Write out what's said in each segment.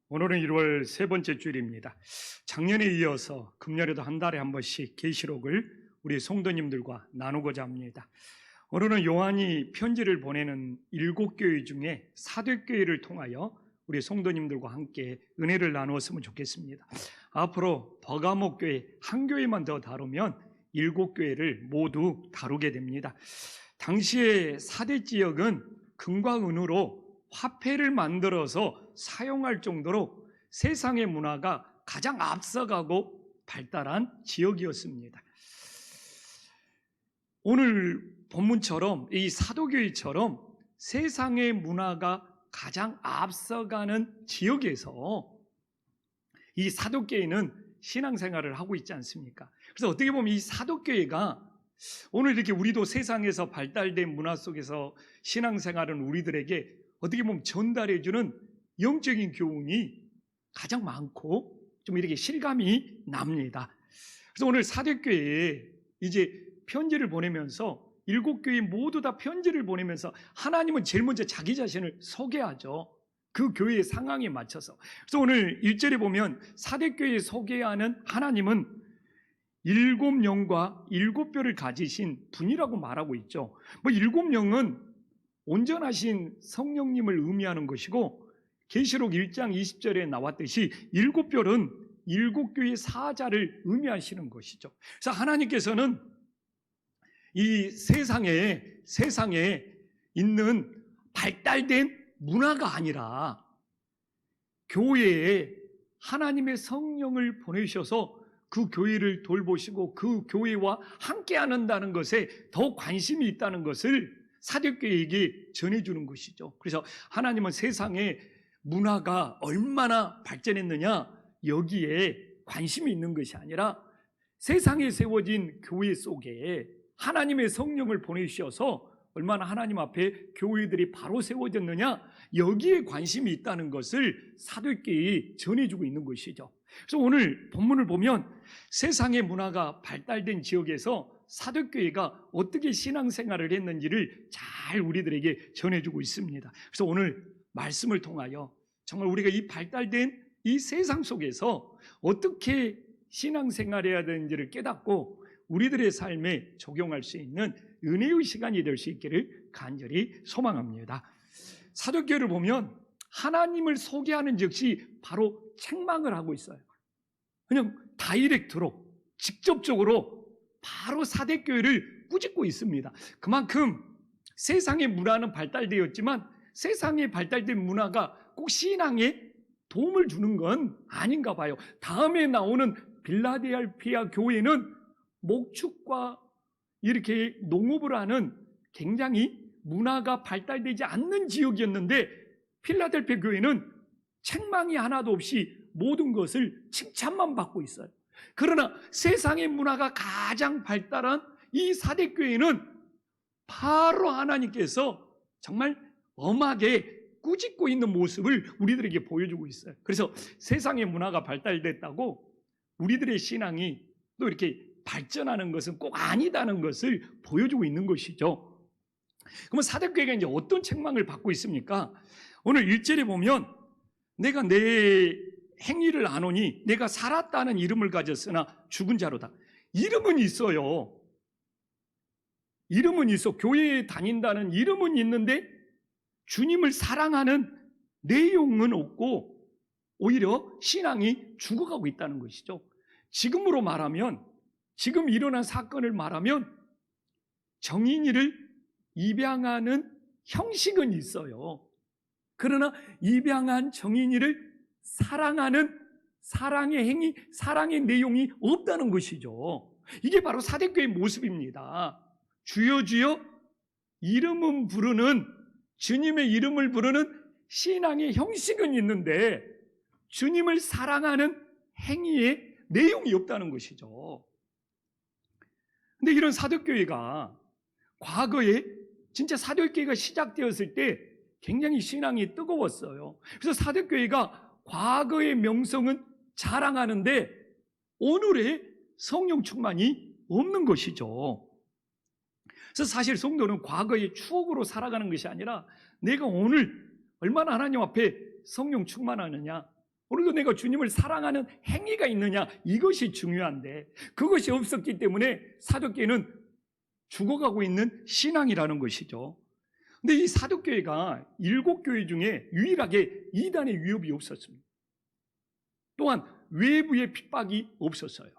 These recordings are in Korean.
오늘은 1월 세 번째 주일입니다. 작년에 이어서 금년에도 한 달에 한 번씩 계시록을 우리 성도님들과 나누고자 합니다. 오늘은 요한이 편지를 보내는 7교회 중에 사도교회를 통하여 우리 성도님들과 함께 은혜를 나누었으면 좋겠습니다. 앞으로 버가모 교회 한 교회만 더 다루면 7교회를 모두 다루게 됩니다. 당시의 사대 지역은 금과 은으로 화폐를 만들어서 사용할 정도로 세상의 문화가 가장 앞서가고 발달한 지역이었습니다. 오늘 본문처럼 이 사도교회처럼 세상의 문화가 가장 앞서가는 지역에서 이 사도교회는 신앙생활을 하고 있지 않습니까? 그래서 어떻게 보면 이 사도교회가 오늘 이렇게 우리도 세상에서 발달된 문화 속에서 신앙생활은 우리들에게 어떻게 보면 전달해주는 영적인 교훈이 가장 많고 좀 이렇게 실감이 납니다. 그래서 오늘 사도교회에 이제 편지를 보내면서 7교회 모두 다 편지를 보내면서 하나님은 제일 먼저 자기 자신을 소개하죠. 그 교회의 상황에 맞춰서. 그래서 오늘 1절에 보면 사도교회에 소개하는 하나님은 7영과 7뼈를 가지신 분이라고 말하고 있죠. 7영은 온전하신 성령님을 의미하는 것이고, 계시록 1장 20절에 나왔듯이 7뼈는 7교의 사자를 의미하시는 것이죠. 그래서 하나님께서는 이 세상에 있는 발달된 문화가 아니라 교회에 하나님의 성령을 보내셔서 그 교회를 돌보시고 그 교회와 함께 한다는 것에 더 관심이 있다는 것을 사도교회에게 전해주는 것이죠. 그래서 하나님은 세상의 문화가 얼마나 발전했느냐 여기에 관심이 있는 것이 아니라 세상에 세워진 교회 속에 하나님의 성령을 보내주셔서 얼마나 하나님 앞에 교회들이 바로 세워졌느냐 여기에 관심이 있다는 것을 사도교회에 전해주고 있는 것이죠. 그래서 오늘 본문을 보면 세상의 문화가 발달된 지역에서 사도교회가 어떻게 신앙생활을 했는지를 잘 우리들에게 전해주고 있습니다. 그래서 오늘 말씀을 통하여 정말 우리가 이 발달된 이 세상 속에서 어떻게 신앙생활해야 되는지를 깨닫고 우리들의 삶에 적용할 수 있는 은혜의 시간이 될 수 있기를 간절히 소망합니다. 사도교회를 보면 하나님을 소개하는 즉시 바로 책망을 하고 있어요. 그냥 다이렉트로 직접적으로 바로 사대교회를 꾸짖고 있습니다. 그만큼 세상의 문화는 발달되었지만 세상에 발달된 문화가 꼭 신앙에 도움을 주는 건 아닌가 봐요. 다음에 나오는 빌라델피아 교회는 목축과 이렇게 농업을 하는 굉장히 문화가 발달되지 않는 지역이었는데 필라델피아 교회는 책망이 하나도 없이 모든 것을 칭찬만 받고 있어요. 그러나 세상의 문화가 가장 발달한 이 사대교회는 바로 하나님께서 정말 엄하게 꾸짖고 있는 모습을 우리들에게 보여주고 있어요. 그래서 세상의 문화가 발달됐다고 우리들의 신앙이 또 이렇게 발전하는 것은 꼭 아니다는 것을 보여주고 있는 것이죠. 그러면 사대교회가 이제 어떤 책망을 받고 있습니까? 오늘 1절에 보면 내가 내 행위를 아노니 내가 살았다는 이름을 가졌으나 죽은 자로다. 이름은 있어요. 이름은 있어. 교회에 다닌다는 이름은 있는데 주님을 사랑하는 내용은 없고 오히려 신앙이 죽어가고 있다는 것이죠. 지금으로 말하면 지금 일어난 사건을 말하면 정인이를 입양하는 형식은 있어요. 그러나 입양한 정인이를 사랑하는 사랑의 행위, 사랑의 내용이 없다는 것이죠. 이게 바로 사대교회의 모습입니다. 주여 주여 이름은 부르는, 주님의 이름을 부르는 신앙의 형식은 있는데 주님을 사랑하는 행위의 내용이 없다는 것이죠. 근데 이런 사도교회가 과거에 진짜 사도교회가 시작되었을 때 굉장히 신앙이 뜨거웠어요. 그래서 사도교회가 과거의 명성은 자랑하는데 오늘의 성령 충만이 없는 것이죠. 그래서 사실 성도는 과거의 추억으로 살아가는 것이 아니라 내가 오늘 얼마나 하나님 앞에 성령 충만하느냐, 오늘도 내가 주님을 사랑하는 행위가 있느냐, 이것이 중요한데 그것이 없었기 때문에 사도교회는 죽어가고 있는 신앙이라는 것이죠. 근데 이 사도교회가 7교회 중에 유일하게 이단의 위협이 없었습니다. 또한 외부의 핍박이 없었어요.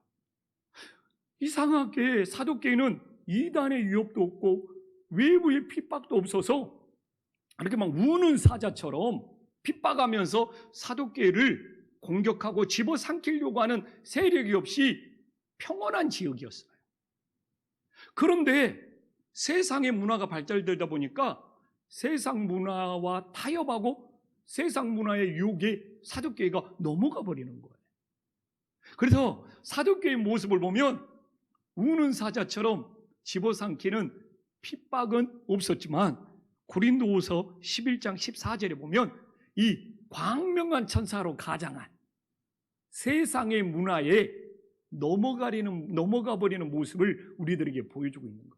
이상하게 사도교회는 이단의 위협도 없고 외부의 핍박도 없어서 이렇게 막 우는 사자처럼 핍박하면서 사도교회를 공격하고 집어삼키려고 하는 세력이 없이 평온한 지역이었어요. 그런데 세상의 문화가 발달되다 보니까 세상 문화와 타협하고 세상 문화의 유혹에 사도교회가 넘어가 버리는 거예요. 그래서 사도교회의 모습을 보면 우는 사자처럼 집어삼키는 핍박은 없었지만 고린도후서 11장 14절에 보면 이 광명한 천사로 가장한 세상의 문화에 넘어가 버리는 모습을 우리들에게 보여주고 있는 거예요.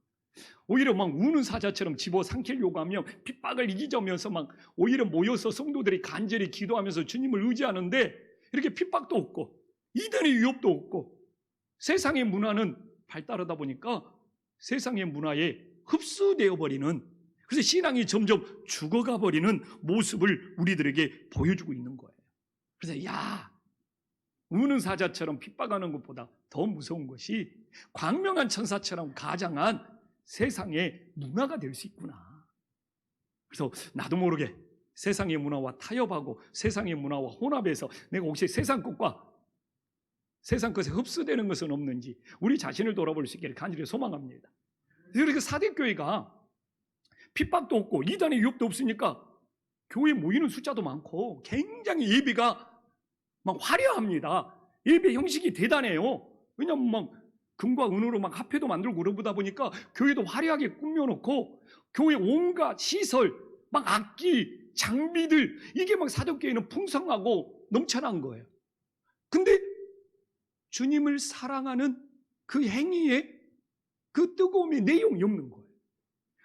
오히려 막 우는 사자처럼 집어삼키려고 하면 핍박을 이기자면서 막 오히려 모여서 성도들이 간절히 기도하면서 주님을 의지하는데 이렇게 핍박도 없고 이단의 위협도 없고 세상의 문화는 발달하다 보니까 세상의 문화에 흡수되어 버리는, 그래서 신앙이 점점 죽어가 버리는 모습을 우리들에게 보여주고 있는 거예요. 그래서 우는 사자처럼 핍박하는 것보다 더 무서운 것이 광명한 천사처럼 가장한 세상의 문화가 될 수 있구나. 그래서 나도 모르게 세상의 문화와 타협하고 세상의 문화와 혼합해서 내가 혹시 세상 것과 세상 것에 흡수되는 것은 없는지 우리 자신을 돌아볼 수 있기를 간절히 소망합니다. 그래서 사대교회가 핍박도 없고 이단의 유혹도 없으니까 교회에 모이는 숫자도 많고 굉장히 예배가 막 화려합니다. 예배 형식이 대단해요. 왜냐하면 막 금과 은으로 막 화폐도 만들고 그러다 보니까 교회도 화려하게 꾸며놓고 교회 온갖 시설, 막 악기, 장비들, 이게 막 사도교회는 풍성하고 넘쳐난 거예요. 근데 주님을 사랑하는 그 행위에 그 뜨거움의 내용이 없는 거예요.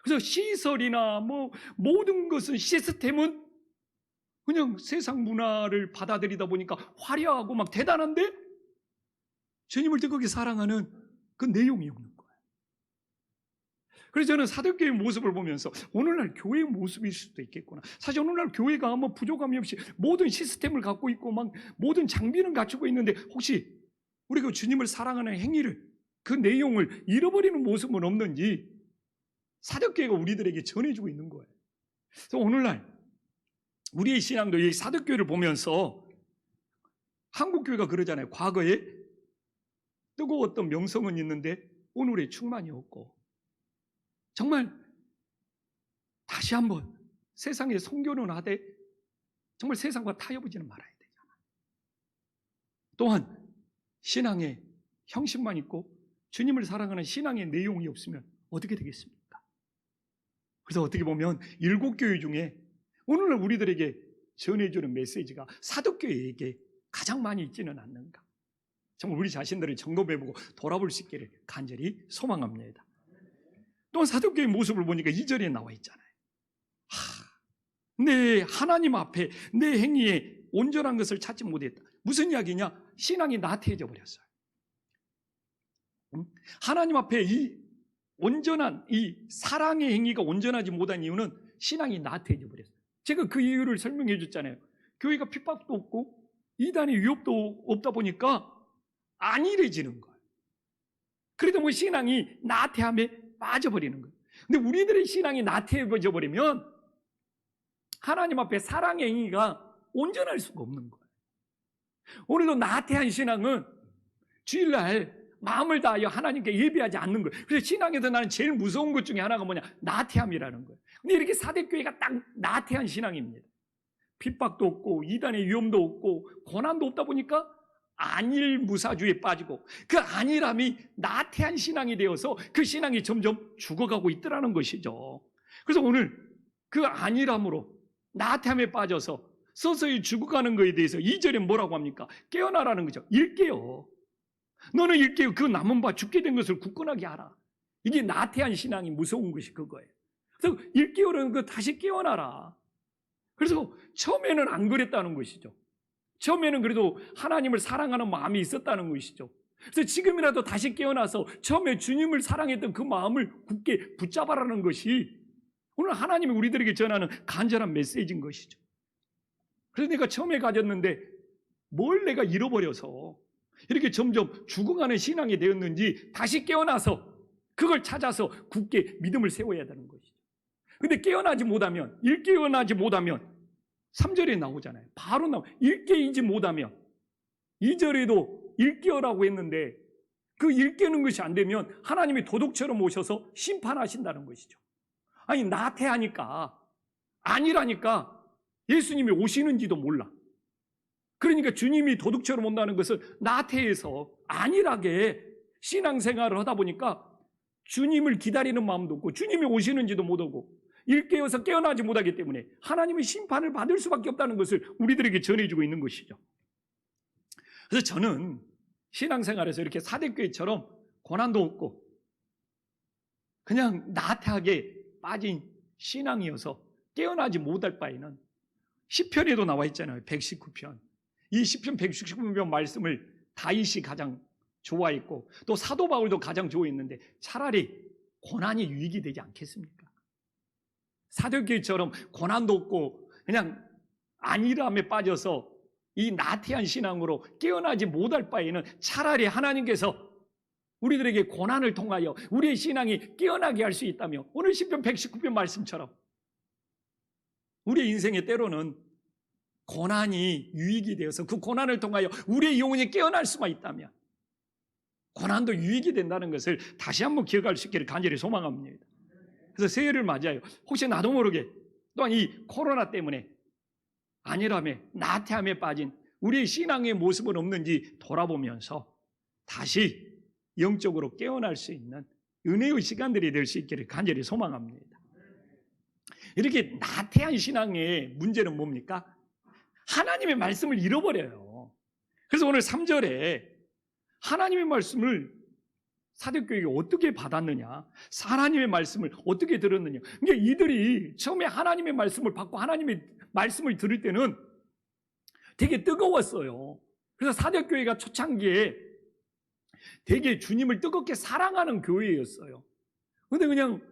그래서 시설이나 뭐 모든 것은 시스템은 그냥 세상 문화를 받아들이다 보니까 화려하고 막 대단한데 주님을 뜨겁게 사랑하는 그 내용이 없는 거예요. 그래서 저는 사도교회의 모습을 보면서 오늘날 교회의 모습일 수도 있겠구나. 사실 오늘날 교회가 뭐 부족함이 없이 모든 시스템을 갖고 있고 막 모든 장비는 갖추고 있는데 혹시 우리가 주님을 사랑하는 행위를, 그 내용을 잃어버리는 모습은 없는지 사도교회가 우리들에게 전해주고 있는 거예요. 그래서 오늘날 우리의 신앙도 이 사도교회를 보면서 한국교회가 그러잖아요. 과거에 뜨거웠던 명성은 있는데 오늘의 충만이 없고, 정말 다시 한번 세상에 선교는 하되 정말 세상과 타협하지는 말아야 되잖아요. 또한 신앙의 형식만 있고 주님을 사랑하는 신앙의 내용이 없으면 어떻게 되겠습니까? 그래서 어떻게 보면 7교회 중에 오늘날 우리들에게 전해주는 메시지가 사도교회에게 가장 많이 있지는 않는가. 정말 우리 자신들을 점검해보고 돌아볼 수 있기를 간절히 소망합니다. 또한 사도교회의 모습을 보니까 2절에 나와 있잖아요. 내 하나님 앞에 내 행위에 온전한 것을 찾지 못했다. 무슨 이야기냐? 신앙이 나태해져 버렸어요. 하나님 앞에 이 온전한 이 사랑의 행위가 온전하지 못한 이유는 신앙이 나태해져 버렸어요. 제가 그 이유를 설명해 줬잖아요. 교회가 핍박도 없고 이단의 위협도 없다 보니까 안일해지는 거예요. 그러다 보니 신앙이 나태함에 빠져버리는 거예요. 근데 우리들의 신앙이 나태해져 버리면 하나님 앞에 사랑의 행위가 온전할 수가 없는 거예요. 오늘도 나태한 신앙은 주일날 마음을 다하여 하나님께 예배하지 않는 거예요. 그래서 신앙에서 나는 제일 무서운 것 중에 하나가 뭐냐? 나태함이라는 거예요. 근데 이렇게 사대교회가 딱 나태한 신앙입니다. 핍박도 없고 이단의 위험도 없고 고난도 없다 보니까 안일무사주의에 빠지고 그 안일함이 나태한 신앙이 되어서 그 신앙이 점점 죽어가고 있더라는 것이죠. 그래서 오늘 그 안일함으로 나태함에 빠져서 서서히 죽어가는 것에 대해서 2절에 뭐라고 합니까? 깨어나라는 거죠. 일깨어. 너는 일깨어. 그 남은 바 죽게 된 것을 굳건하게 하라. 이게 나태한 신앙이 무서운 것이 그거예요. 그래서 일깨어라는 거 다시 깨어나라. 그래서 처음에는 안 그랬다는 것이죠. 처음에는 그래도 하나님을 사랑하는 마음이 있었다는 것이죠. 그래서 지금이라도 다시 깨어나서 처음에 주님을 사랑했던 그 마음을 굳게 붙잡아라는 것이 오늘 하나님이 우리들에게 전하는 간절한 메시지인 것이죠. 그래서 내가 처음에 가졌는데 뭘 내가 잃어버려서 이렇게 점점 죽어가는 신앙이 되었는지 다시 깨어나서 그걸 찾아서 굳게 믿음을 세워야 되는 것이죠. 근데 깨어나지 못하면, 일깨어나지 못하면 3절에 나오잖아요. 바로 일깨이지 못하면 2절에도 일깨어라고 했는데 그 일깨는 것이 안 되면 하나님이 도둑처럼 오셔서 심판하신다는 것이죠. 아니, 나태하니까, 아니라니까 예수님이 오시는지도 몰라. 그러니까 주님이 도둑처럼 온다는 것은 나태해서 안일하게 신앙생활을 하다 보니까 주님을 기다리는 마음도 없고 주님이 오시는지도 못 오고 일깨어서 깨어나지 못하기 때문에 하나님의 심판을 받을 수밖에 없다는 것을 우리들에게 전해주고 있는 것이죠. 그래서 저는 신앙생활에서 이렇게 사대교회처럼 고난도 없고 그냥 나태하게 빠진 신앙이어서 깨어나지 못할 바에는 시편에도 나와 있잖아요. 119편. 이 시편 119편 말씀을 다윗이 가장 좋아했고 또 사도 바울도 가장 좋아했는데 차라리 고난이 유익이 되지 않겠습니까? 사도교회처럼 고난도 없고 그냥 안일함에 빠져서 이 나태한 신앙으로 깨어나지 못할 바에는 차라리 하나님께서 우리들에게 고난을 통하여 우리의 신앙이 깨어나게 할 수 있다며 오늘 시편 119편 말씀처럼 우리의 인생의 때로는 고난이 유익이 되어서 그 고난을 통하여 우리의 영혼이 깨어날 수만 있다면 고난도 유익이 된다는 것을 다시 한번 기억할 수 있기를 간절히 소망합니다. 그래서 새해를 맞이하여 혹시 나도 모르게 또한 이 코로나 때문에 안일함에 나태함에 빠진 우리의 신앙의 모습은 없는지 돌아보면서 다시 영적으로 깨어날 수 있는 은혜의 시간들이 될 수 있기를 간절히 소망합니다. 이렇게 나태한 신앙의 문제는 뭡니까? 하나님의 말씀을 잃어버려요. 그래서 오늘 3절에 하나님의 말씀을 사도교회가 어떻게 받았느냐, 하나님의 말씀을 어떻게 들었느냐. 그러니까 이들이 처음에 하나님의 말씀을 받고 하나님의 말씀을 들을 때는 되게 뜨거웠어요. 그래서 사도교회가 초창기에 되게 주님을 뜨겁게 사랑하는 교회였어요. 그런데 그냥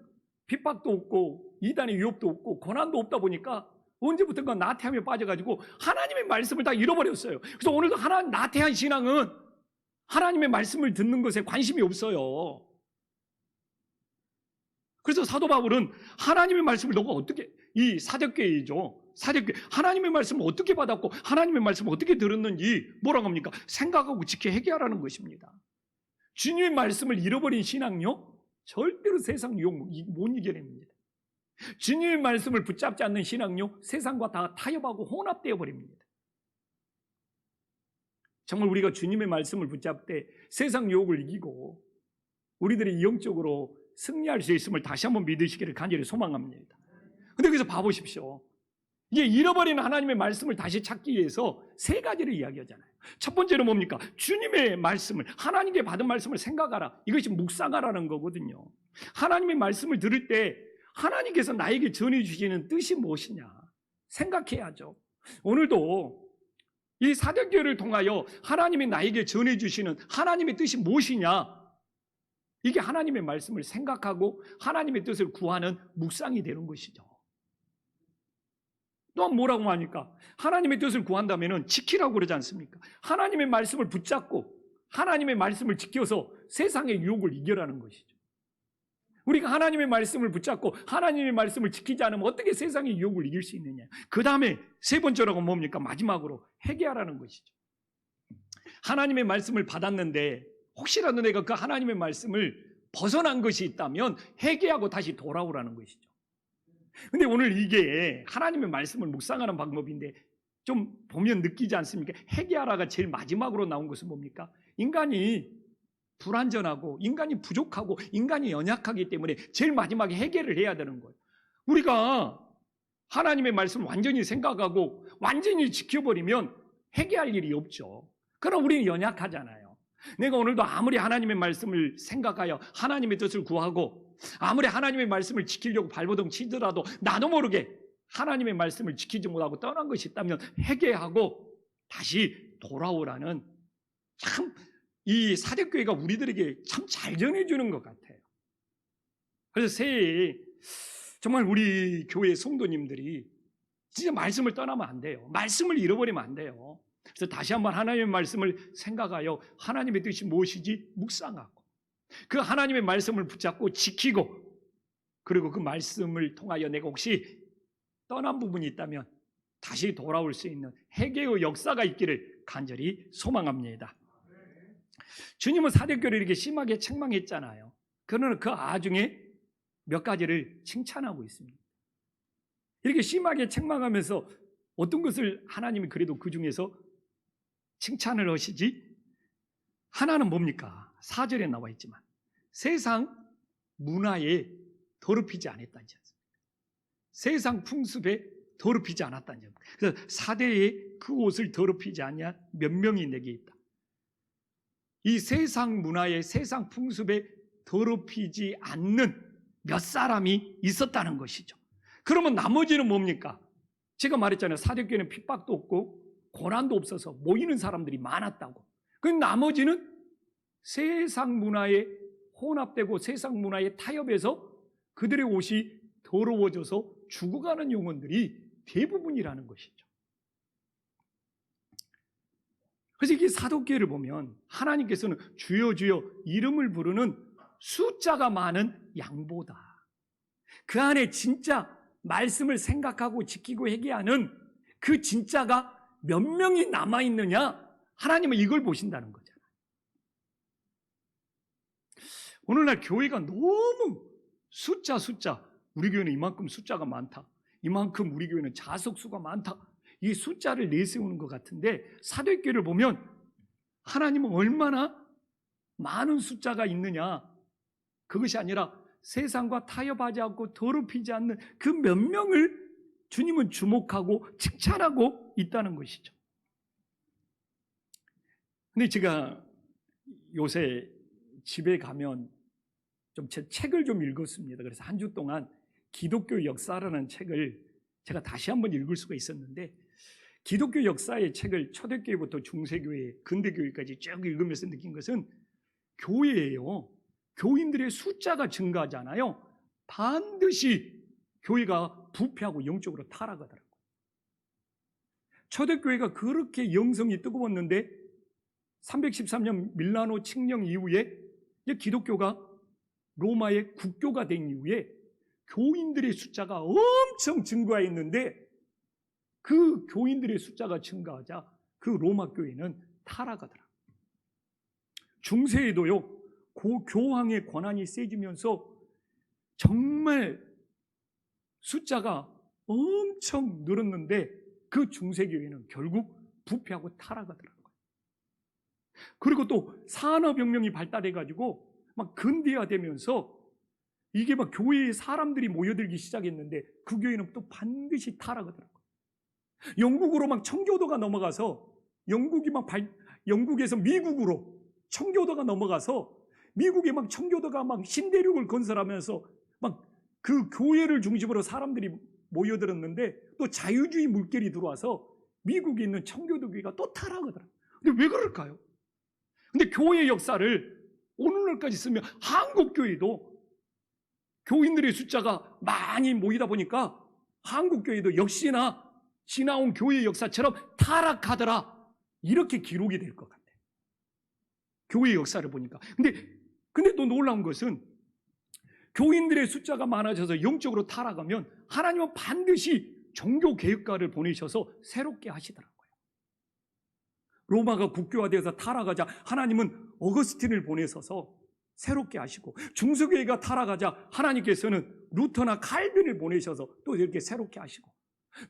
핍박도 없고 이단의 유혹도 없고 고난도 없다 보니까 언제부턴가 나태함에 빠져가지고 하나님의 말씀을 다 잃어버렸어요. 그래서 오늘도 나태한 신앙은 하나님의 말씀을 듣는 것에 관심이 없어요. 그래서 사도 바울은 하나님의 말씀을 너가 어떻게, 이 사도교회이죠. 사도교회, 하나님의 말씀을 어떻게 받았고 하나님의 말씀을 어떻게 들었는지 뭐라고 합니까? 생각하고 지켜 회개하라는 것입니다. 주님의 말씀을 잃어버린 신앙요? 절대로 세상 유혹 못 이겨냅니다. 주님의 말씀을 붙잡지 않는 신앙요? 세상과 다 타협하고 혼합되어 버립니다. 정말 우리가 주님의 말씀을 붙잡을 때 세상 유혹을 이기고 우리들이 영적으로 승리할 수 있음을 다시 한번 믿으시기를 간절히 소망합니다. 근데 여기서 봐보십시오. 이제 잃어버린 하나님의 말씀을 다시 찾기 위해서 세 가지를 이야기하잖아요. 첫 번째는 뭡니까? 주님의 말씀을, 하나님께 받은 말씀을 생각하라. 이것이 묵상하라는 거거든요. 하나님의 말씀을 들을 때 하나님께서 나에게 전해주시는 뜻이 무엇이냐 생각해야죠. 오늘도 이 사도교회를 통하여 하나님이 나에게 전해주시는 하나님의 뜻이 무엇이냐, 이게 하나님의 말씀을 생각하고 하나님의 뜻을 구하는 묵상이 되는 것이죠. 또한 뭐라고 하니까 하나님의 뜻을 구한다면 지키라고 그러지 않습니까? 하나님의 말씀을 붙잡고 하나님의 말씀을 지켜서 세상의 유혹을 이겨라는 것이죠. 우리가 하나님의 말씀을 붙잡고 하나님의 말씀을 지키지 않으면 어떻게 세상의 유혹을 이길 수 있느냐. 그 다음에 세 번째로가 뭡니까? 마지막으로 회개하라는 것이죠. 하나님의 말씀을 받았는데 혹시라도 내가 그 하나님의 말씀을 벗어난 것이 있다면 회개하고 다시 돌아오라는 것이죠. 근데 오늘 이게 하나님의 말씀을 묵상하는 방법인데 좀 보면 느끼지 않습니까? 회개하라가 제일 마지막으로 나온 것은 뭡니까? 인간이 불완전하고 인간이 부족하고 인간이 연약하기 때문에 제일 마지막에 회개를 해야 되는 거예요. 우리가 하나님의 말씀을 완전히 생각하고 완전히 지켜버리면 회개할 일이 없죠. 그럼 우리는 연약하잖아요. 내가 오늘도 아무리 하나님의 말씀을 생각하여 하나님의 뜻을 구하고 아무리 하나님의 말씀을 지키려고 발버둥 치더라도 나도 모르게 하나님의 말씀을 지키지 못하고 떠난 것이 있다면 회개하고 다시 돌아오라는, 참 이 사대교회가 우리들에게 참 잘 전해주는 것 같아요. 그래서 새해에 정말 우리 교회 성도님들이 진짜 말씀을 떠나면 안 돼요. 말씀을 잃어버리면 안 돼요. 그래서 다시 한번 하나님의 말씀을 생각하여 하나님의 뜻이 무엇인지 묵상하고, 그 하나님의 말씀을 붙잡고 지키고, 그리고 그 말씀을 통하여 내가 혹시 떠난 부분이 있다면 다시 돌아올 수 있는 회개의 역사가 있기를 간절히 소망합니다. 주님은 사대교회를 이렇게 심하게 책망했잖아요. 그러나 그 아중에 몇 가지를 칭찬하고 있습니다. 이렇게 심하게 책망하면서 어떤 것을 하나님이 그래도 그 중에서 칭찬을 하시지? 하나는 뭡니까? 4절에 나와 있지만 세상 문화에 더럽히지 않았다는 점, 세상 풍습에 더럽히지 않았다는 점. 그래서 사대에 그 옷을 더럽히지 않냐 몇 명이 내게 있다. 이 세상 문화에, 세상 풍습에 더럽히지 않는 몇 사람이 있었다는 것이죠. 그러면 나머지는 뭡니까? 제가 말했잖아요. 사대교회는 핍박도 없고 고난도 없어서 모이는 사람들이 많았다고. 그럼 나머지는 세상 문화에 혼합되고 세상 문화에 타협해서 그들의 옷이 더러워져서 죽어가는 영혼들이 대부분이라는 것이죠. 그래서 이게 사도교회를 보면 하나님께서는 주여 주여 이름을 부르는 숫자가 많은 양보다, 그 안에 진짜 말씀을 생각하고 지키고 회개하는 그 진짜가 몇 명이 남아있느냐, 하나님은 이걸 보신다는 거잖아요. 오늘날 교회가 너무 숫자 우리 교회는 이만큼 숫자가 많다, 이만큼 우리 교회는 자석수가 많다, 이 숫자를 내세우는 것 같은데, 사도교회를 보면 하나님은 얼마나 많은 숫자가 있느냐, 그것이 아니라 세상과 타협하지 않고 더럽히지 않는 그 몇 명을 주님은 주목하고 칭찬하고 있다는 것이죠. 근데 제가 요새 집에 가면 좀 제 책을 좀 읽었습니다. 그래서 한 주 동안 기독교 역사라는 책을 제가 다시 한번 읽을 수가 있었는데, 기독교 역사의 책을 초대교회부터 중세교회, 근대교회까지 쭉 읽으면서 느낀 것은 교회예요. 교인들의 숫자가 증가하잖아요. 반드시 교회가 부패하고 영적으로 타락하더라고요. 초대교회가 그렇게 영성이 뜨거웠는데 313년 밀라노 칙령 이후에 기독교가 로마의 국교가 된 이후에 교인들의 숫자가 엄청 증가했는데, 그 교인들의 숫자가 증가하자 그 로마 교회는 타락하더라. 중세에도요, 교황의 권한이 세지면서 정말 숫자가 엄청 늘었는데 그 중세교회는 결국 부패하고 타락하더라고요. 그리고 또 산업혁명이 발달해가지고 막 근대화되면서 이게 막 교회에 사람들이 모여들기 시작했는데 그 교회는 또 반드시 타락하더라고요. 영국으로 막 청교도가 넘어가서 영국에서 미국으로 청교도가 넘어가서 미국에 막 청교도가 막 신대륙을 건설하면서 막 그 교회를 중심으로 사람들이 모여들었는데 또 자유주의 물결이 들어와서 미국에 있는 청교도 교회가 또 타락하더라고요. 근데 왜 그럴까요? 근데 교회의 역사를 오늘날까지 쓰면 한국 교회도 교인들의 숫자가 많이 모이다 보니까 한국 교회도 역시나 지나온 교회의 역사처럼 타락하더라, 이렇게 기록이 될 것 같아요. 교회의 역사를 보니까. 근데 또 놀라운 것은 교인들의 숫자가 많아져서 영적으로 타락하면 하나님은 반드시 종교 개혁가를 보내셔서 새롭게 하시더라고요. 로마가 국교화되어서 타락하자 하나님은 어거스틴을 보내셔서 새롭게 하시고, 중세교회가 타락하자 하나님께서는 루터나 칼빈을 보내셔서 또 이렇게 새롭게 하시고,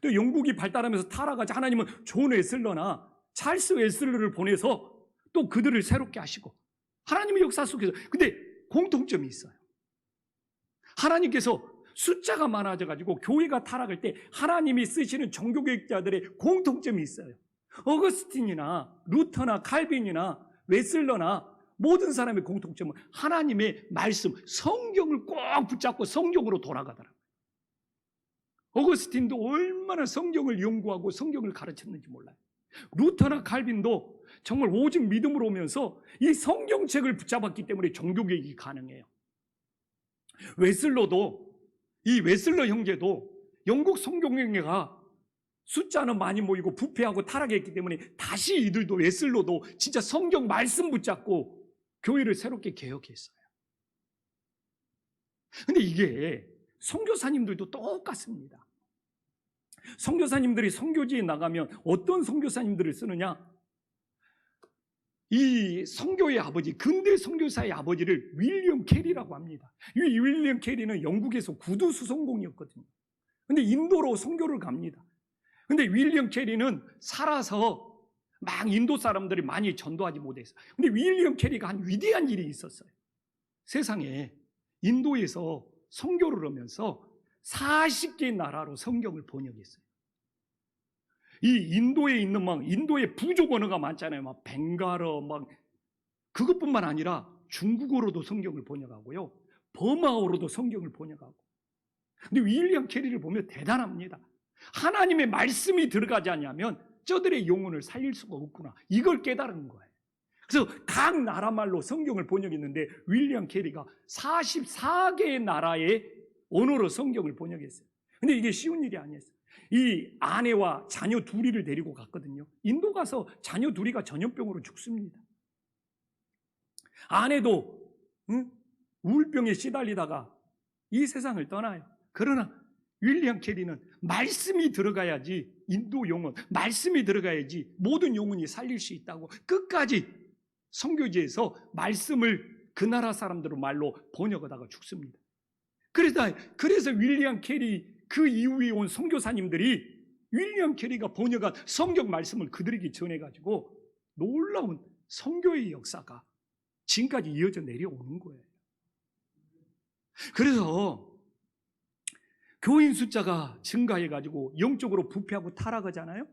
또 영국이 발달하면서 타락하자 하나님은 존 웨슬러나 찰스 웨슬러를 보내서 또 그들을 새롭게 하시고, 하나님의 역사 속에서. 근데 공통점이 있어요. 하나님께서 숫자가 많아져가지고 교회가 타락할 때 하나님이 쓰시는 종교개혁자들의 공통점이 있어요. 어거스틴이나 루터나 칼빈이나 웨슬러나 모든 사람의 공통점은 하나님의 말씀, 성경을 꼭 붙잡고 성경으로 돌아가더라고요. 어거스틴도 얼마나 성경을 연구하고 성경을 가르쳤는지 몰라요. 루터나 칼빈도 정말 오직 믿음으로 오면서 이 성경책을 붙잡았기 때문에 종교개혁이 가능해요. 웨슬러 형제도 영국 성경회가 숫자는 많이 모이고 부패하고 타락했기 때문에 다시 이들도 웨슬러도 진짜 성경 말씀 붙잡고 교회를 새롭게 개혁했어요. 근데 이게 선교사님들도 똑같습니다. 선교사님들이 선교지에 나가면 어떤 선교사님들을 쓰느냐? 이 선교의 아버지, 근대 선교사의 아버지를 윌리엄 캐리라고 합니다. 이 윌리엄 캐리는 영국에서 구두 수송공이었거든요. 근데 인도로 선교를 갑니다. 근데 윌리엄 캐리는 살아서 막 인도 사람들이 많이 전도하지 못했어요. 근데 윌리엄 캐리가 한 위대한 일이 있었어요. 세상에 인도에서 선교를 하면서 40개 나라로 성경을 번역했어요. 이 인도에 있는 인도의 부족 언어가 많잖아요. 막 벵갈어, 그것뿐만 아니라 중국어로도 성경을 번역하고요. 버마어로도 성경을 번역하고. 근데 윌리엄 캐리를 보면 대단합니다. 하나님의 말씀이 들어가지 않냐면 저들의 영혼을 살릴 수가 없구나. 이걸 깨달은 거예요. 그래서 각 나라 말로 성경을 번역했는데 윌리엄 캐리가 44개의 나라의 언어로 성경을 번역했어요. 근데 이게 쉬운 일이 아니었어요. 이 아내와 자녀 둘이를 데리고 갔거든요. 인도 가서 자녀 둘이가 전염병으로 죽습니다. 아내도 우울병에 시달리다가 이 세상을 떠나요. 그러나 윌리엄 캐리는 말씀이 들어가야지 인도 영혼, 말씀이 들어가야지 모든 영혼이 살릴 수 있다고 끝까지 선교지에서 말씀을 그 나라 사람들의 말로 번역하다가 죽습니다. 그래서 윌리엄 캐리 그 이후에 온 선교사님들이 윌리엄 캐리가 번역한 성경 말씀을 그들에게 전해가지고 놀라운 선교의 역사가 지금까지 이어져 내려오는 거예요. 그래서 교인 숫자가 증가해가지고 영적으로 부패하고 타락하잖아요.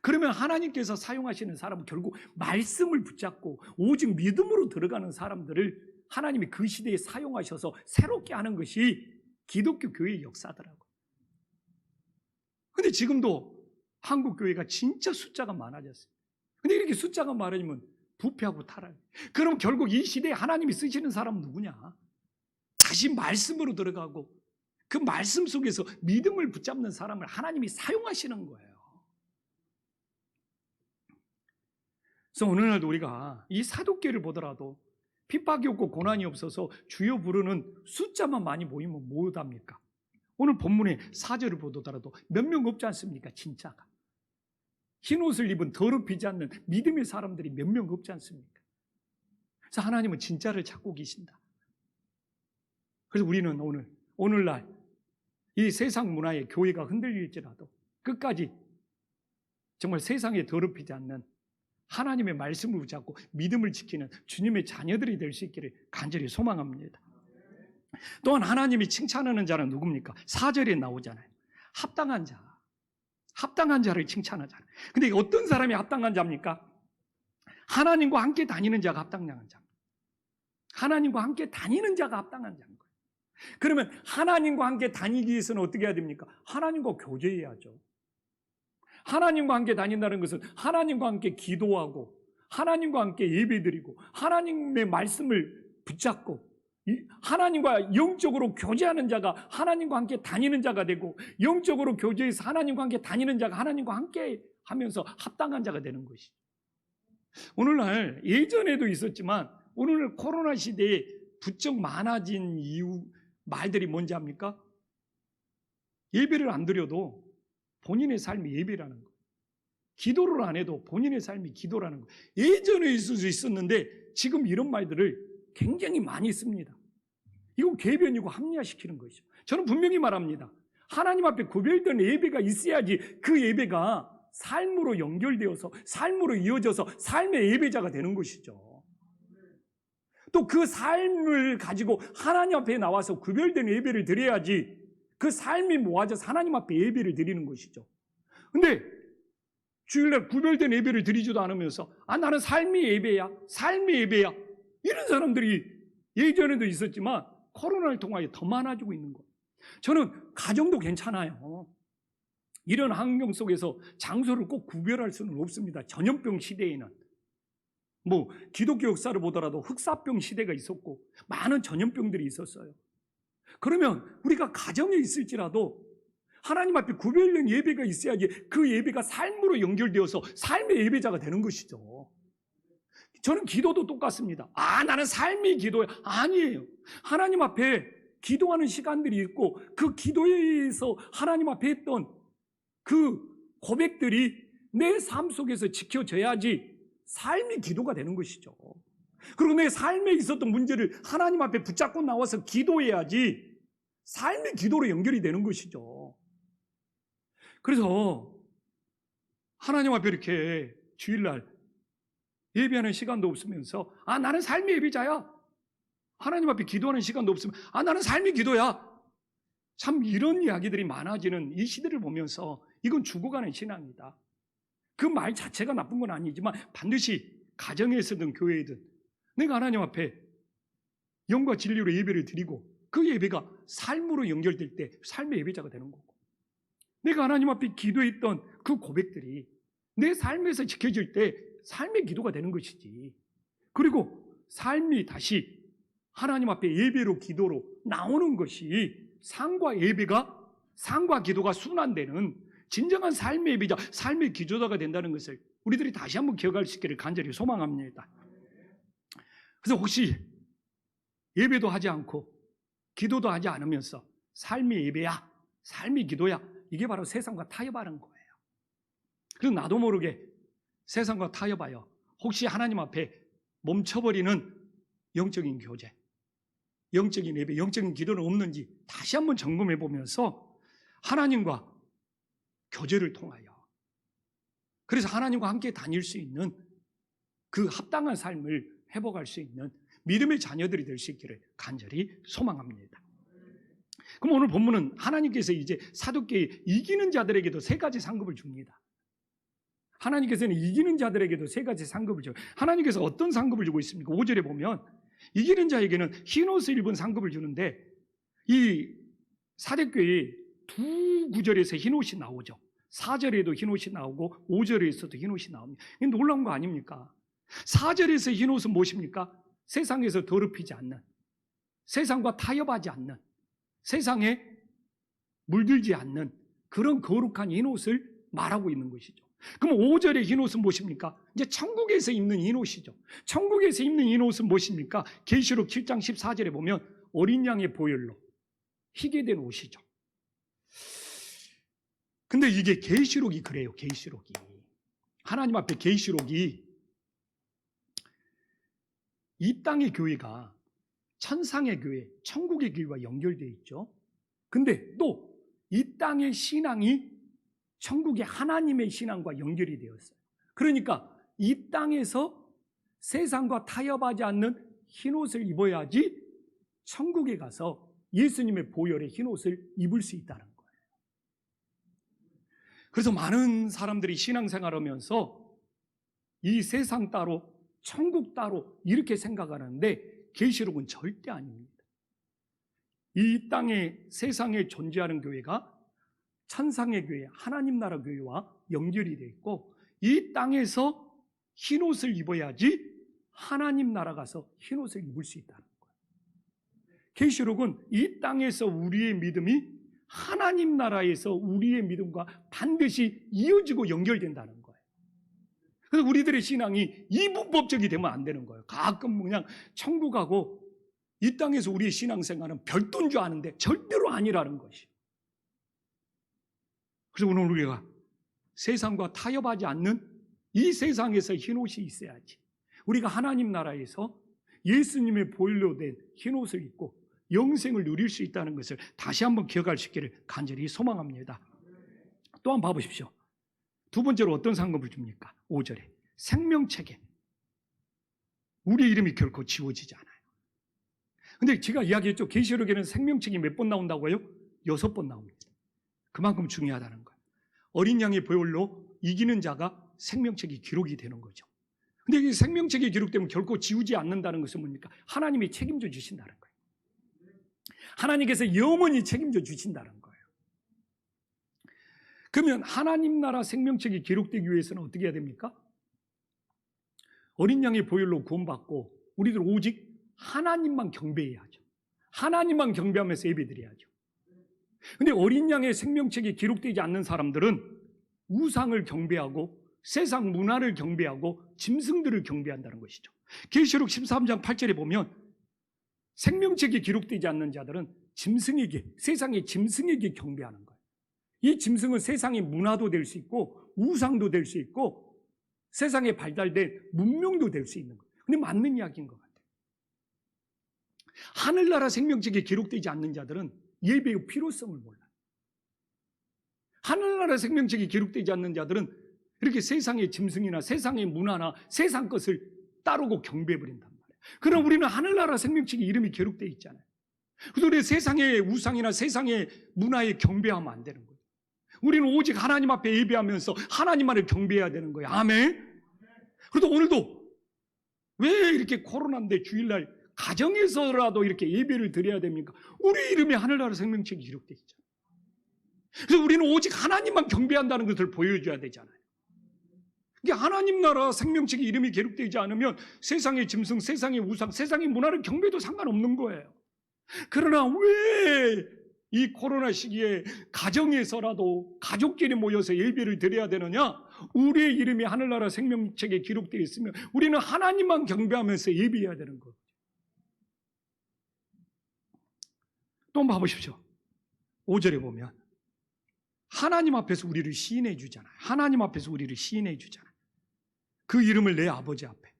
그러면 하나님께서 사용하시는 사람은 결국 말씀을 붙잡고 오직 믿음으로 들어가는 사람들을 하나님이 그 시대에 사용하셔서 새롭게 하는 것이 기독교 교회의 역사더라고요. 근데 지금도 한국 교회가 진짜 숫자가 많아졌어요. 근데 이렇게 숫자가 많아지면 부패하고 타락. 그럼 결국 이 시대에 하나님이 쓰시는 사람은 누구냐? 다시 말씀으로 들어가고 그 말씀 속에서 믿음을 붙잡는 사람을 하나님이 사용하시는 거예요. 그래서 오늘날도 우리가 이 사도계를 보더라도 핍박이 없고 고난이 없어서 주여 부르는 숫자만 많이 모이면 못합니까? 오늘 본문의 4절을 보더라도 몇 명 없지 않습니까? 진짜가. 흰옷을 입은 더럽히지 않는 믿음의 사람들이 몇 명 없지 않습니까? 그래서 하나님은 진짜를 찾고 계신다. 그래서 우리는 오늘날 이 세상 문화의 교회가 흔들릴지라도 끝까지 정말 세상에 더럽히지 않는 하나님의 말씀을 붙잡고 믿음을 지키는 주님의 자녀들이 될 수 있기를 간절히 소망합니다. 또한 하나님이 칭찬하는 자는 누굽니까? 4절에 나오잖아요. 합당한 자를 칭찬하잖아요. 근데 어떤 사람이 합당한 자입니까? 하나님과 함께 다니는 자가 합당한 자입니다. 하나님과 함께 다니는 자가 합당한 자인 거예요. 그러면 하나님과 함께 다니기 위해서는 어떻게 해야 됩니까? 하나님과 교제해야죠. 하나님과 함께 다닌다는 것은 하나님과 함께 기도하고 하나님과 함께 예배드리고 하나님의 말씀을 붙잡고 하나님과 영적으로 교제하는 자가 하나님과 함께 다니는 자가 되고 영적으로 교제해서 하나님과 함께 다니는 자가 하나님과 함께 하면서 합당한 자가 되는 것이죠. 오늘날 예전에도 있었지만 오늘날 코로나 시대에 부쩍 많아진 이유 말들이 뭔지 압니까? 예배를 안 드려도 본인의 삶이 예배라는 거. 기도를 안 해도 본인의 삶이 기도라는 거. 예전에 있을 수 있었는데 지금 이런 말들을 굉장히 많이 씁니다. 이건 궤변이고 합리화시키는 것이죠. 저는 분명히 말합니다. 하나님 앞에 구별된 예배가 있어야지 그 예배가 삶으로 연결되어서 삶으로 이어져서 삶의 예배자가 되는 것이죠. 또 그 삶을 가지고 하나님 앞에 나와서 구별된 예배를 드려야지 그 삶이 모아져서 하나님 앞에 예배를 드리는 것이죠. 근데 주일날 구별된 예배를 드리지도 않으면서 나는 삶의 예배야, 삶의 예배야 이런 사람들이 예전에도 있었지만 코로나를 통하여 더 많아지고 있는 거예요. 저는 가정도 괜찮아요. 이런 환경 속에서 장소를 꼭 구별할 수는 없습니다. 전염병 시대에는 뭐 기독교 역사를 보더라도 흑사병 시대가 있었고 많은 전염병들이 있었어요. 그러면 우리가 가정에 있을지라도 하나님 앞에 구별된 예배가 있어야지 그 예배가 삶으로 연결되어서 삶의 예배자가 되는 것이죠. 저는 기도도 똑같습니다. 나는 삶의 기도야. 아니에요. 하나님 앞에 기도하는 시간들이 있고 그 기도에서 하나님 앞에 했던 그 고백들이 내 삶 속에서 지켜져야지 삶의 기도가 되는 것이죠. 그리고 내 삶에 있었던 문제를 하나님 앞에 붙잡고 나와서 기도해야지 삶의 기도로 연결이 되는 것이죠. 그래서 하나님 앞에 이렇게 주일날 예배하는 시간도 없으면서 나는 삶의 예배자야. 하나님 앞에 기도하는 시간도 없으면 나는 삶의 기도야. 참 이런 이야기들이 많아지는 이 시대를 보면서 이건 죽어가는 신앙이다. 그 말 자체가 나쁜 건 아니지만 반드시 가정에서든 교회에든 내가 하나님 앞에 영과 진리로 예배를 드리고 그 예배가 삶으로 연결될 때 삶의 예배자가 되는 거고, 내가 하나님 앞에 기도했던 그 고백들이 내 삶에서 지켜질 때 삶의 기도가 되는 것이지. 그리고 삶이 다시 하나님 앞에 예배로 기도로 나오는 것이 상과 예배가, 상과 기도가 순환되는 진정한 삶의 예배자, 삶의 기도자가 된다는 것을 우리들이 다시 한번 기억할 수 있기를 간절히 소망합니다. 그래서 혹시 예배도 하지 않고 기도도 하지 않으면서 삶의 예배야, 삶의 기도야, 이게 바로 세상과 타협하는 거예요. 그래서 나도 모르게 세상과 타협하여 혹시 하나님 앞에 멈춰버리는 영적인 교제, 영적인 예배, 영적인 기도는 없는지 다시 한번 점검해 보면서 하나님과 교제를 통하여, 그래서 하나님과 함께 다닐 수 있는 그 합당한 삶을 회복할 수 있는 믿음의 자녀들이 될 수 있기를 간절히 소망합니다. 그럼 오늘 본문은 하나님께서 이제 사두개의 이기는 자들에게도 세 가지 상급을 줍니다. 하나님께서는 이기는 자들에게도 세 가지 상급을 줘요. 하나님께서 어떤 상급을 주고 있습니까? 5절에 보면 이기는 자에게는 흰옷을 입은 상급을 주는데, 이 사대교회 두 구절에서 흰옷이 나오죠. 4절에도 흰옷이 나오고 5절에서도 흰옷이 나옵니다. 이게 놀라운 거 아닙니까? 4절에서 흰옷은 무엇입니까? 세상에서 더럽히지 않는, 세상과 타협하지 않는, 세상에 물들지 않는 그런 거룩한 흰옷을 말하고 있는 것이죠. 그럼 5절의 흰옷은 무엇입니까? 이제 천국에서 입는 흰옷이죠. 천국에서 입는 흰옷은 무엇입니까? 계시록 7장 14절에 보면 어린 양의 보혈로 희게 된 옷이죠. 근데 이게 계시록이 그래요. 계시록이, 하나님 앞에 계시록이 이 땅의 교회가 천상의 교회, 천국의 교회와 연결되어 있죠. 근데 또 이 땅의 신앙이 천국의 하나님의 신앙과 연결이 되었어요. 그러니까 이 땅에서 세상과 타협하지 않는 흰옷을 입어야지 천국에 가서 예수님의 보혈의 흰옷을 입을 수 있다는 거예요. 그래서 많은 사람들이 신앙생활하면서 이 세상 따로 천국 따로 이렇게 생각하는데 계시록은 절대 아닙니다. 이 땅에 세상에 존재하는 교회가 천상의 교회, 하나님 나라 교회와 연결이 되어 있고, 이 땅에서 흰옷을 입어야지 하나님 나라 가서 흰옷을 입을 수 있다는 거예요. 계시록은 이 땅에서 우리의 믿음이 하나님 나라에서 우리의 믿음과 반드시 이어지고 연결된다는 거예요. 그래서 우리들의 신앙이 이분법적이 되면 안 되는 거예요. 가끔 그냥 천국하고 이 땅에서 우리의 신앙생활은 별도인 줄 아는데 절대로 아니라는 것이. 그래서 오늘 우리가 세상과 타협하지 않는 이 세상에서 흰옷이 있어야지 우리가 하나님 나라에서 예수님의 보혈로 된 흰옷을 입고 영생을 누릴 수 있다는 것을 다시 한번 기억할 수 있기를 간절히 소망합니다. 또 한번 봐보십시오. 두 번째로 어떤 상급을 줍니까? 5절에 생명책에 우리 이름이 결코 지워지지 않아요. 근데 제가 이야기했죠. 계시록에는 생명책이 몇 번 나온다고요? 6번 나옵니다. 그만큼 중요하다는 거예요. 어린 양의 보혈로 이기는 자가 생명책이 기록이 되는 거죠. 근데 이 생명책이 기록되면 결코 지우지 않는다는 것은 뭡니까? 하나님이 책임져 주신다는 거예요. 하나님께서 영원히 책임져 주신다는 거예요. 그러면 하나님 나라 생명책이 기록되기 위해서는 어떻게 해야 됩니까? 어린 양의 보혈로 구원받고 우리들 오직 하나님만 경배해야 하죠. 하나님만 경배하면서 예배드려야죠. 근데 어린 양의 생명책에 기록되지 않는 사람들은 우상을 경배하고 세상 문화를 경배하고 짐승들을 경배한다는 것이죠. 계시록 13장 8절에 보면 생명책에 기록되지 않는 자들은 짐승에게, 세상의 짐승에게 경배하는 거예요. 이 짐승은 세상의 문화도 될 수 있고 우상도 될 수 있고 세상에 발달된 문명도 될 수 있는 거예요. 근데 맞는 이야기인 것 같아요. 하늘나라 생명책에 기록되지 않는 자들은 예배의 필요성을 몰라요. 하늘나라 생명책에 기록되지 않는 자들은 이렇게 세상의 짐승이나 세상의 문화나 세상 것을 따르고 경배해버린단 말이에요. 그러나 우리는 하늘나라 생명책에 이름이 기록되어 있잖아요. 그래서 우리 세상의 우상이나 세상의 문화에 경배하면 안 되는 거예요. 우리는 오직 하나님 앞에 예배하면서 하나님만을 경배해야 되는 거예요. 아멘. 그래도 오늘도 왜 이렇게 코로나인데 주일날 가정에서라도 이렇게 예배를 드려야 됩니까? 우리 이름이 하늘나라 생명책에 기록되어 있잖아요. 그래서 우리는 오직 하나님만 경배한다는 것을 보여줘야 되잖아요. 이게 하나님 나라 생명책에 이름이 기록되지 않으면 세상의 짐승, 세상의 우상, 세상의 문화를 경배도 상관없는 거예요. 그러나 왜 이 코로나 시기에 가정에서라도 가족끼리 모여서 예배를 드려야 되느냐? 우리의 이름이 하늘나라 생명책에 기록되어 있으면 우리는 하나님만 경배하면서 예배해야 되는 거예요. 또 한번 봐보십시오. 5절에 보면 하나님 앞에서 우리를 시인해 주잖아요. 하나님 앞에서 우리를 시인해 주잖아요. 그 이름을 내 아버지 앞에.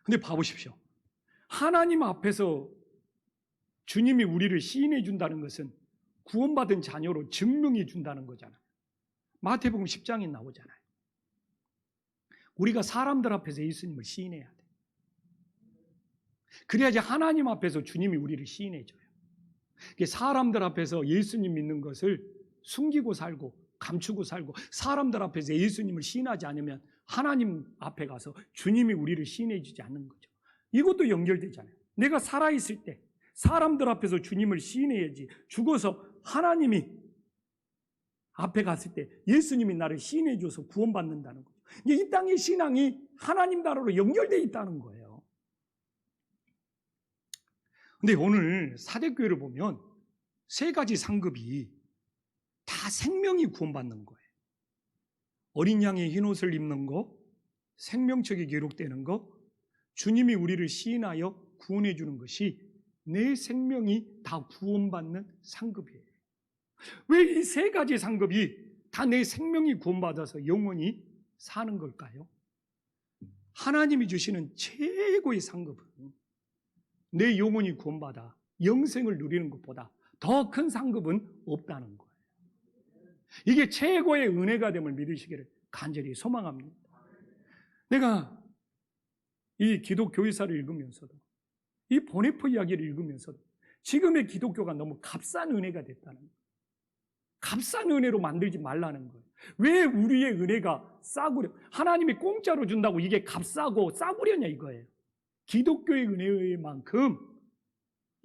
근데 봐보십시오. 하나님 앞에서 주님이 우리를 시인해 준다는 것은 구원받은 자녀로 증명해 준다는 거잖아요. 마태복음 10장에 나오잖아요. 우리가 사람들 앞에서 예수님을 시인해야 돼. 그래야지 하나님 앞에서 주님이 우리를 시인해 줘요. 사람들 앞에서 예수님 믿는 것을 숨기고 살고 감추고 살고 사람들 앞에서 예수님을 시인하지 않으면 하나님 앞에 가서 주님이 우리를 시인해 주지 않는 거죠. 이것도 연결되잖아요. 내가 살아있을 때 사람들 앞에서 주님을 시인해야지 죽어서 하나님이 앞에 갔을 때 예수님이 나를 시인해 줘서 구원받는다는 거죠. 이 땅의 신앙이 하나님 나라로 연결되어 있다는 거예요. 근데 오늘 사대교회를 보면 세 가지 상급이 다 생명이 구원받는 거예요. 어린 양의 흰옷을 입는 거, 생명책에 기록되는 거, 주님이 우리를 시인하여 구원해 주는 것이 내 생명이 다 구원받는 상급이에요. 왜 이 세 가지 상급이 다 내 생명이 구원받아서 영원히 사는 걸까요? 하나님이 주시는 최고의 상급은 내 영혼이 구원받아 영생을 누리는 것보다 더 큰 상급은 없다는 거예요. 이게 최고의 은혜가 됨을 믿으시기를 간절히 소망합니다. 내가 이 기독교회사를 읽으면서도 이 보네포 이야기를 읽으면서도 지금의 기독교가 너무 값싼 은혜가 됐다는 거예요. 값싼 은혜로 만들지 말라는 거예요. 왜 우리의 은혜가 싸구려? 하나님이 공짜로 준다고 이게 값싸고 싸구려냐 이거예요. 기독교의 은혜만큼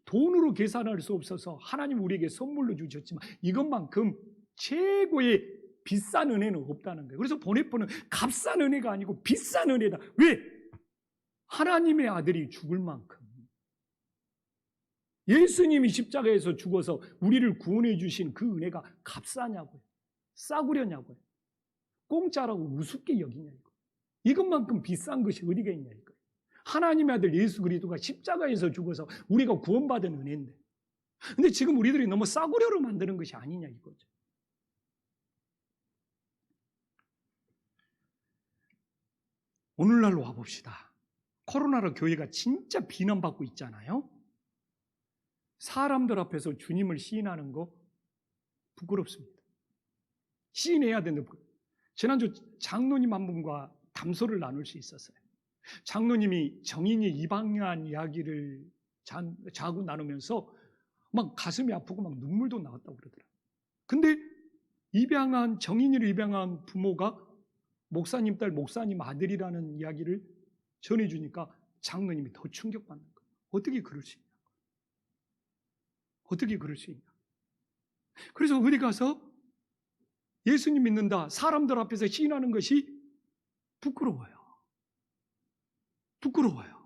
돈으로 계산할 수 없어서 하나님 우리에게 선물로 주셨지만 이것만큼 최고의 비싼 은혜는 없다는 거예요. 그래서 보네포는 값싼 은혜가 아니고 비싼 은혜다. 왜? 하나님의 아들이 죽을 만큼 예수님이 십자가에서 죽어서 우리를 구원해 주신 그 은혜가 값싸냐고요. 싸구려냐고요. 공짜라고 우습게 여기냐 이거. 이것만큼 비싼 것이 어디가 있냐 이거. 하나님의 아들 예수 그리스도가 십자가에서 죽어서 우리가 구원받은 은혜인데. 근데 지금 우리들이 너무 싸구려로 만드는 것이 아니냐 이거죠. 오늘날로 와봅시다. 코로나로 교회가 진짜 비난받고 있잖아요. 사람들 앞에서 주님을 시인하는 거 부끄럽습니다. 시인해야 되는데 지난주 장로님 한 분과 담소를 나눌 수 있었어요. 장로님이 정인이 입양한 이야기를 자고 나누면서 막 가슴이 아프고 막 눈물도 나왔다고 그러더라고요. 근데 정인이를 입양한 부모가 목사님 딸, 목사님 아들이라는 이야기를 전해주니까 장로님이 더 충격받는 거예요. 어떻게 그럴 수 있냐? 어떻게 그럴 수 있냐? 그래서 어디 가서 예수님 믿는다, 사람들 앞에서 시인하는 것이 부끄러워요. 부끄러워요.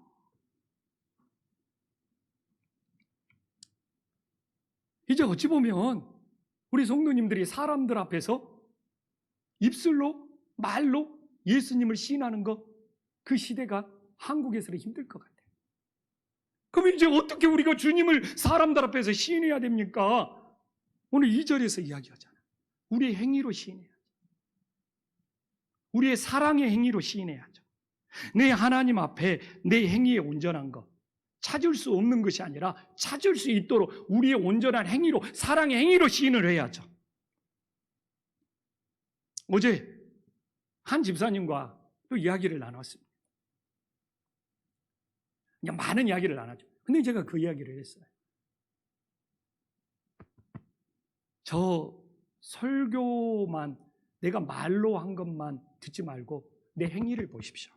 이제 어찌 보면 우리 성도님들이 사람들 앞에서 입술로, 말로 예수님을 시인하는 것, 그 시대가 한국에서는 힘들 것 같아요. 그럼 이제 어떻게 우리가 주님을 사람들 앞에서 시인해야 됩니까? 오늘 2절에서 이야기하잖아요. 우리의 행위로 시인해야죠. 우리의 사랑의 행위로 시인해야죠. 내 하나님 앞에 내 행위의 온전한 것, 찾을 수 없는 것이 아니라 찾을 수 있도록 우리의 온전한 행위로, 사랑의 행위로 시인을 해야죠. 어제 한 집사님과 또 이야기를 나눴습니다. 그냥 많은 이야기를 나눴죠. 근데 제가 그 이야기를 했어요. 저 설교만, 내가 말로 한 것만 듣지 말고 내 행위를 보십시오.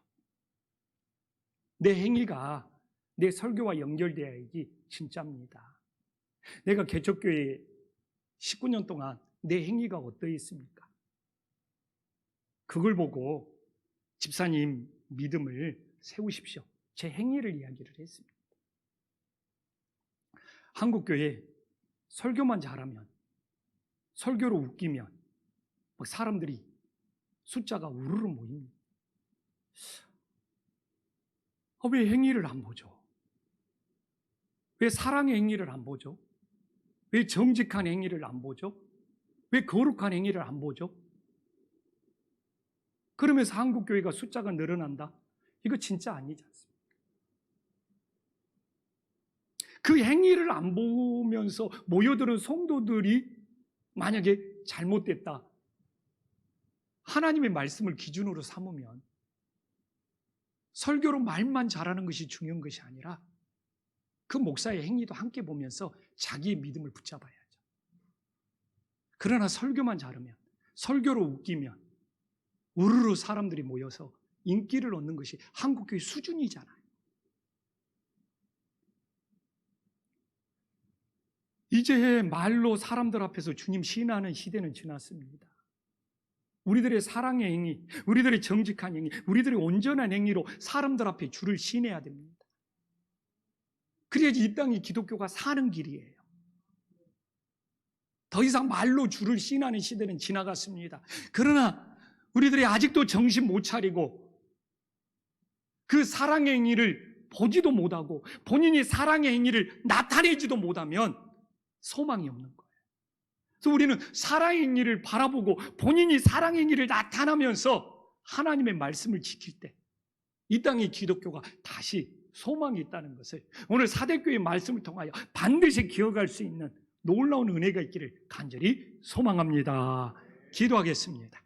내 행위가 내 설교와 연결되어야지 진짜입니다. 내가 개척교회 19년 동안 내 행위가 어떠했습니까? 그걸 보고 집사님 믿음을 세우십시오. 제 행위를 이야기를 했습니다. 한국교회 설교만 잘하면, 설교로 웃기면 사람들이 숫자가 우르르 모입니다. 왜 행위를 안 보죠? 왜 사랑의 행위를 안 보죠? 왜 정직한 행위를 안 보죠? 왜 거룩한 행위를 안 보죠? 그러면서 한국교회가 숫자가 늘어난다? 이거 진짜 아니지 않습니까? 그 행위를 안 보면서 모여드는 성도들이 만약에 잘못됐다, 하나님의 말씀을 기준으로 삼으면 설교로 말만 잘하는 것이 중요한 것이 아니라 그 목사의 행위도 함께 보면서 자기의 믿음을 붙잡아야죠. 그러나 설교만 잘하면, 설교로 웃기면 우르르 사람들이 모여서 인기를 얻는 것이 한국교회 수준이잖아요. 이제 말로 사람들 앞에서 주님 시인하는 시대는 지났습니다. 우리들의 사랑의 행위, 우리들의 정직한 행위, 우리들의 온전한 행위로 사람들 앞에 주를 시인해야 됩니다. 그래야지 이 땅이 기독교가 사는 길이에요. 더 이상 말로 주를 시인하는 시대는 지나갔습니다. 그러나 우리들이 아직도 정신 못 차리고 그 사랑의 행위를 보지도 못하고 본인이 사랑의 행위를 나타내지도 못하면 소망이 없는 거예요. 그래서 우리는 사랑의 행위를 바라보고 본인이 사랑의 행위를 나타나면서 하나님의 말씀을 지킬 때 이 땅의 기독교가 다시 소망이 있다는 것을 오늘 사대교회의 말씀을 통하여 반드시 기억할 수 있는 놀라운 은혜가 있기를 간절히 소망합니다. 기도하겠습니다.